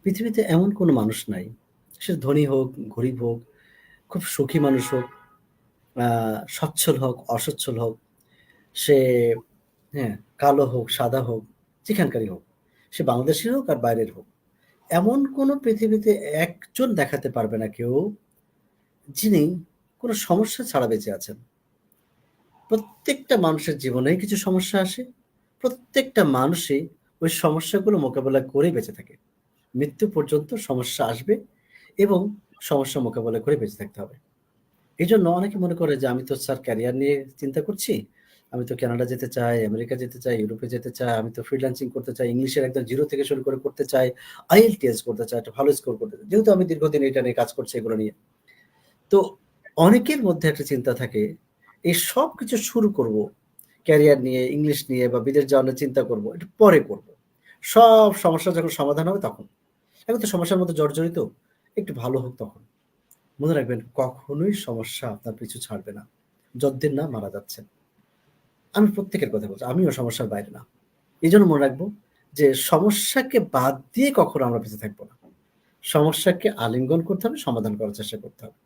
পৃথিবীতে এমন কোনো মানুষ নাই, সে ধনী হোক, গরিব হোক, খুব সুখী মানুষ হোক, আ সচ্ছল হোক, অসচ্ছল হোক, সে হ্যাঁ, কালো হোক, সাদা হোক, যেখানকারই হোক। সে বাংলাদেশের হোক আর বাইরের হোক। এমন কোনো পৃথিবীতে একজন দেখাতে পারবে না কেউ, যিনি কোনো সমস্যা ছাড়া বেঁচে আছেন। প্রত্যেকটা মানুষের জীবনেই কিছু সমস্যা আসে। প্রত্যেকটা মানুষই ওই সমস্যাগুলো মোকাবেলা করেই বেঁচে থাকে। মৃত্যু পর্যন্ত সমস্যা আসবে এবং সমস্যা মোকাবেলা করে বেঁচে থাকতে হবে। এজন্য অনেকে মনে করে যে আমি তো স্যার ক্যারিয়ার নিয়ে চিন্তা করছি। আমি তো কানাডা যেতে চাই, আমেরিকা যেতে চাই, ইউরোপে যেতে চাই। আমি তো ফ্রিল্যান্সিং করতে চাই। ইংলিশের একদম 0 থেকে শুরু করে করতে চাই। IELTS করতে চাই, একটা ভালো স্কোর করতে চাই। যেহেতু আমি দীর্ঘদিন এটা নিয়ে কাজ করছি এগুলো নিয়ে। তো অনেকের মধ্যে একটা চিন্তা থাকে, এই সবকিছু শুরু করব, ক্যারিয়ার নিয়ে, ইংলিশ নিয়ে বা বিদেশ যাওয়া নিয়ে চিন্তা করব। এটা পরে করব। সব সমস্যা যখন সমাধান হবে তখন। এখন তো সমস্যার মধ্যে জর্জরিত। একটু ভালো হোক তখন। মনে রাখবেন কখনোই সমস্যা আপনার পিছু ছাড়বে না। যতদিন না মারা যাচ্ছেন। আমি প্রত্যেকের কথা বলছি। আমিও সমস্যার বাইরে না। এজন্য মনে রাখবো যে সমস্যাকে বাদ দিয়ে কখনো আমরা বেঁচে থাকবো না। সমস্যাকে আলিঙ্গন করতে হবে, সমাধান করার চেষ্টা করতে হবে।